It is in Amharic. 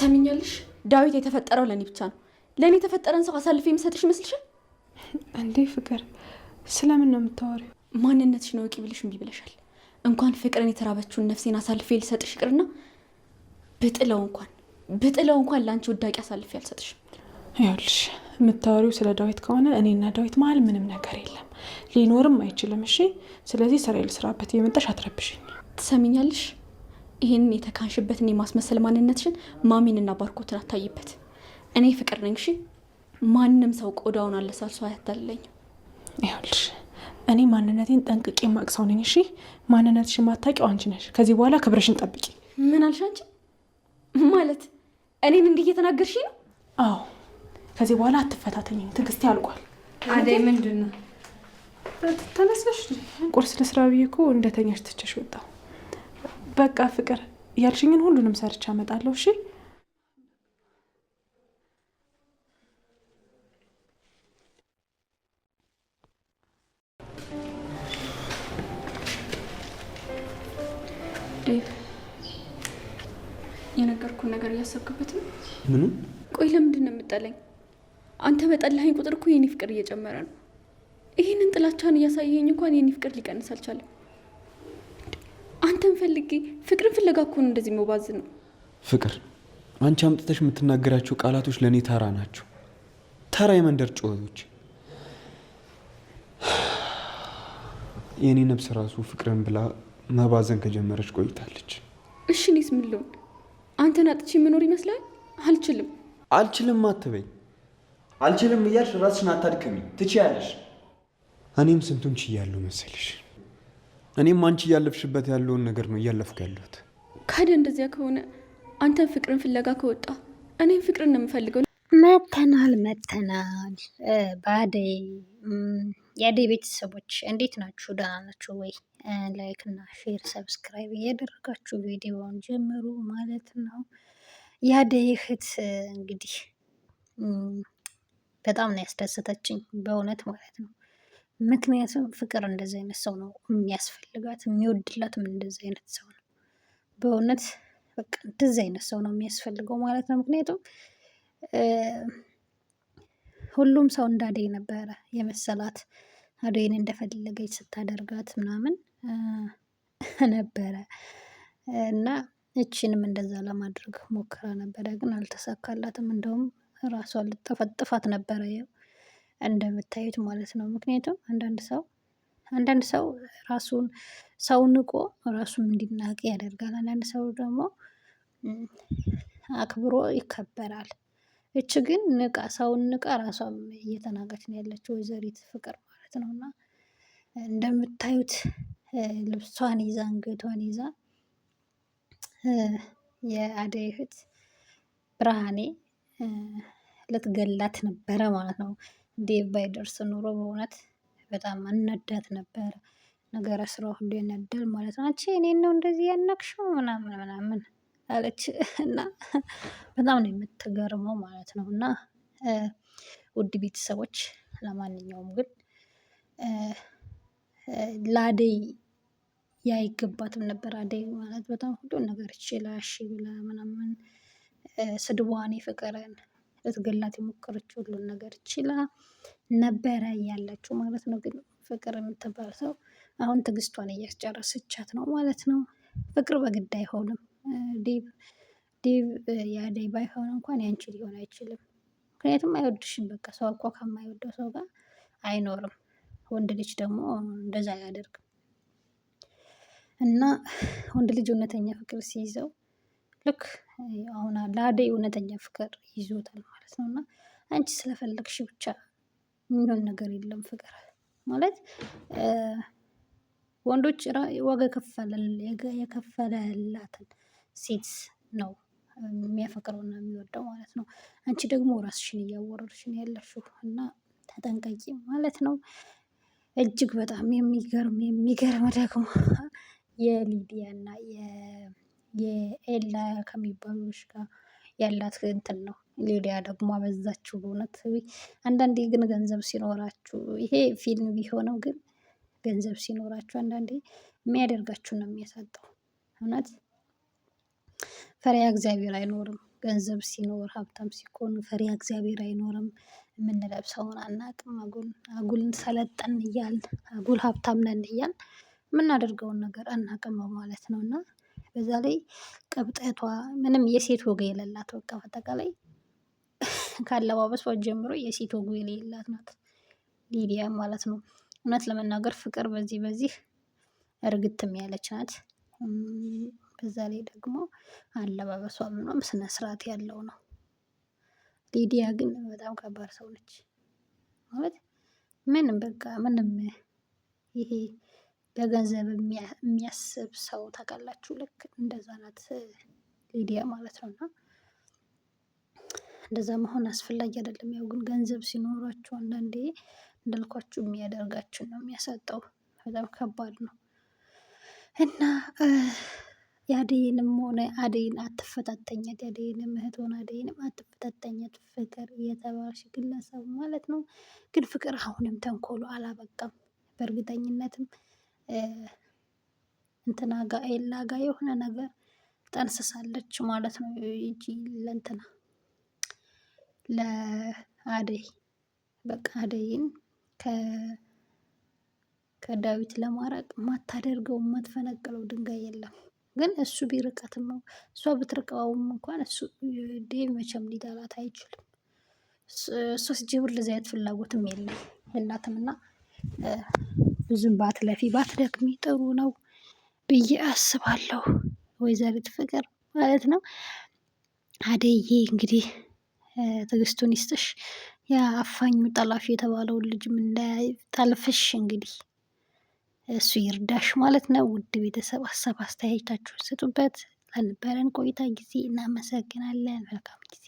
ትሰሚኛለሽ? ዳዊት የተፈጠረው ለኔ ብቻ ነው። ለኔ የተፈጠረን ሰው አሳልፌ የምሰጥሽ ይመስልሻል እንዴ? ፍቅር ስለምን ነው የምታወሪው? ማንነትሽን አውቂ ብልሽ እምቢ ብለሻል። እንኳን ፍቅርን የተራበችውን ነፍሴን አሳልፌ ልሰጥሽ ይቅርና ብጥለው እንኳን ለአንቺ ውዳቂ አሳልፌ አልሰጥሽም። ይኸውልሽ የምታወሪው ስለ ዳዊት ከሆነ እኔና ዳዊት መሀል ምንም ነገር የለም፣ ሊኖርም አይችልም። እሺ፣ ስለዚህ ስራ ልስራበት፣ የመጣሽ አትረብሽኝ። ትሰሚኛለሽ? ይህንን የተካንሽበትን የማስመሰል ማንነትሽን ማሚንና ባርኮትን አታይበት። እኔ ፍቅር ነኝ። እሺ፣ ማንም ሰው ቆዳውን አለሳልሶ አያታልለኝም። ይኸውልሽ እኔ ማንነቴን ጠንቅቄ ማቅሰው ነኝ። እሺ፣ ማንነትሽን ማታውቂው አንቺ ነሽ። ከዚህ በኋላ ክብርሽን ጠብቂ። ምን አልሽ አንቺ? ማለት እኔን እንዲህ እየተናገርሽ ነው? አዎ፣ ከዚህ በኋላ አትፈታተኝም። ትዕግስቴ አልቋል። አደይ ምንድን ነው? ተነስነሽ ቁርስ ልስራ ብዬ እኮ እንደተኛሽ ትቼሽ ወጣሁ። በቃ ፍቅር ያልሽኝን ሁሉንም ሰርቻ እመጣለሁ። እሺ ዴቭ፣ የነገርኩን ነገር እያሰብክበት ነው? ምኑ? ቆይ ለምንድን ነው የምጠላኝ? አንተ በጠላኸኝ ቁጥር እኮ የኔ ፍቅር እየጨመረ ነው። ይህንን ጥላቻን እያሳየኝ እንኳን የኔ ፍቅር ሊቀንስ አልቻለም። አንተን ፈልጌ ፍቅርን ፍለጋ እኮ ነው እንደዚህ መባዝ ነው። ፍቅር፣ አንቺ አምጥተሽ የምትናገራቸው ቃላቶች ለእኔ ተራ ናቸው። ተራ የመንደር ጩኸቶች። የእኔ ነፍስ ራሱ ፍቅርን ብላ መባዘን ከጀመረች ቆይታለች። እሺ እኔስ ምን ልሆን? አንተን አጥቼ መኖር ይመስላል? አልችልም አትበይ። አልችልም እያልሽ ራስሽን አታድክሚ። ትችያለሽ። እኔም ስንቱን ችያለሁ መሰልሽ። እኔም አንቺ እያለፍሽበት ያለውን ነገር ነው እያለፍኩ ያለሁት። ካደ እንደዚያ ከሆነ አንተን ፍቅርን ፍለጋ ከወጣ እኔም ፍቅርን ነው የምፈልገው። መተናል በአደይ የአደይ ቤተሰቦች እንዴት ናችሁ? ደህና ናችሁ ወይ? ላይክ እና ሼር ሰብስክራይብ እያደረጋችሁ ቪዲዮውን ጀምሩ ማለት ነው። የአደይ እህት እንግዲህ በጣም ነው ያስደሰተችኝ በእውነት ማለት ነው። ምክንያቱም ፍቅር እንደዚህ አይነት ሰው ነው የሚያስፈልጋት፣ የሚወድላትም እንደዚህ አይነት ሰው ነው። በእውነት በቃ እንደዚህ አይነት ሰው ነው የሚያስፈልገው ማለት ነው። ምክንያቱም ሁሉም ሰው እንደ አደይ ነበረ የመሰላት። አደይን እንደፈለገች ስታደርጋት ምናምን ነበረ እና እችንም እንደዛ ለማድረግ ሞክራ ነበረ፣ ግን አልተሳካላትም። እንደውም ራሷን ልጠፈጥፋት ነበረ እንደምታዩት ማለት ነው። ምክንያቱም አንዳንድ ሰው ራሱን ሰው ንቆ ራሱን እንዲናቅ ያደርጋል። አንዳንድ ሰው ደግሞ አክብሮ ይከበራል። እች ግን ንቃ፣ ሰውን ንቃ፣ ራሷም እየተናቀች ነው ያለችው ወይዘሪት ፍቅር ማለት ነው። እና እንደምታዩት ልብሷን ይዛ አንገቷን ይዛ የአደይ እህት ብርሃኔ ልትገላት ነበረ ማለት ነው። ዴቭ ባይደርስ ኑሮ በእውነት በጣም አናዳት ነበረ። ነገረ ስራ ሁሉ ይነዳል ማለት ነው። አንቺ እኔን ነው እንደዚህ ያነቅሽው ምናምን አለች እና በጣም ነው የምትገርመው ማለት ነው። እና ውድ ቤተሰቦች ለማንኛውም ግን ለአደይ አይገባትም ነበር። አደይ ማለት በጣም ሁሉን ነገር ይችላ እሺ ብላ ምናምን ስድቧን ፍቅርን ልትገላት የሞከረች ሁሉን ነገር ይችላ ነበረ ያለችው ማለት ነው። ግን ፍቅር የምትባል ሰው አሁን ትዕግስቷን እያስጨረሰቻት ነው ማለት ነው። ፍቅር በግድ አይሆንም። ዴቭ የአደይ ባይሆን እንኳን ያንቺ ሊሆን አይችልም። ምክንያቱም አይወድሽም። በቃ ሰው እኮ ከማይወደው ሰው ጋር አይኖርም። ወንድ ልጅ ደግሞ እንደዛ አያደርግም። እና ወንድ ልጅ እውነተኛ ፍቅር ሲይዘው ልክ አሁን ለአደይ እውነተኛ ፍቅር ይዞታል ማለት ነው። እና አንቺ ስለፈለግሽ ብቻ የሚሆን ነገር የለም። ፍቅር ማለት ወንዶች ዋጋ የከፈለላትን ሴት ነው የሚያፈቅረውና የሚወደው ማለት ነው። አንቺ ደግሞ ራስሽን እያወረርሽ ነው ያለሽው እና ተጠንቀቂ ማለት ነው። እጅግ በጣም የሚገርም ደግሞ የሊዲያ እና የኤላ ከሚባሉሽ ጋር ያላት እንትን ነው። ሊዲያ ደግሞ አበዛችሁ በእውነት። አንዳንዴ ግን ገንዘብ ሲኖራችሁ፣ ይሄ ፊልም ቢሆነው ግን ገንዘብ ሲኖራችሁ አንዳንዴ የሚያደርጋችሁ ነው የሚያሳጣው። እውነት ፈሪሃ እግዚአብሔር አይኖርም። ገንዘብ ሲኖር ሀብታም ሲኮን ፈሪሃ እግዚአብሔር አይኖርም። የምንለብሰውን አናቅም። አጉል ሰለጠን እያል አጉል ሀብታም ነን እያል የምናደርገውን ነገር አናቅም ማለት ነው። እና በዛ ላይ ቅብጠቷ ምንም የሴት ወግ የሌላት በቃ በአጠቃላይ ካለባበሷ ጀምሮ የሴት ወግ የሌላት ናት ሊዲያ ማለት ነው። እውነት ለመናገር ፍቅር በዚህ እርግትም ያለች ናት። በዛ ላይ ደግሞ አለባበሷ ምናምን ስነ ስርዓት ያለው ነው። ሊዲያ ግን በጣም ከባድ ሰው ነች ማለት ምንም በቃ ምንም ይሄ በገንዘብ የሚያስብ ሰው ታውቃላችሁ፣ ልክ እንደዛ ናት ሊዲያ ማለት ነው። እና እንደዛ መሆን አስፈላጊ አይደለም። ያው ግን ገንዘብ ሲኖራችሁ አንዳንዴ እንዳልኳችሁ የሚያደርጋችሁን ነው የሚያሳጣው። በጣም ከባድ ነው። እና የአደይንም ሆነ አደይን አትፈታተኛት፣ የአደይንም እህት ሆነ አደይንም አትፈታተኛት ፍቅር የተባለሽ ግለሰብ ማለት ነው። ግን ፍቅር አሁንም ተንኮሉ አላበቃም። በእርግጠኝነትም እንትና ጋ ኤላ ጋ የሆነ ነገር ጠንስሳለች ማለት ነው። ይቺ ለእንትና ለአደይ በቃ አደይን ከዳዊት ለማራቅ የማታደርገው የማትፈነቅለው ድንጋይ የለም። ግን እሱ ቢርቀትም ነው እሷ ብትርቀውም እንኳን እሱ ዴቭ መቼም ሊጠላት አይችልም። እሷ ሲጀምር ለዚህ አይነት ፍላጎትም የላትም። እና ብዙም ባትለፊ ባትደክሚ ጥሩ ነው ብዬ አስባለሁ። ወይዘሪት ፍቅር ማለት ነው። አደይዬ እንግዲህ ትዕግስቱን ይስጥሽ። ያ አፋኙ ጠላፊ የተባለውን ልጅም እንዳይጠልፍሽ እንግዲህ እሱ ይርዳሽ ማለት ነው። ውድ ቤተሰብ ሀሳብ አስተያየታችሁን ስጡበት። ለነበረን ቆይታ ጊዜ እናመሰግናለን። መልካም ጊዜ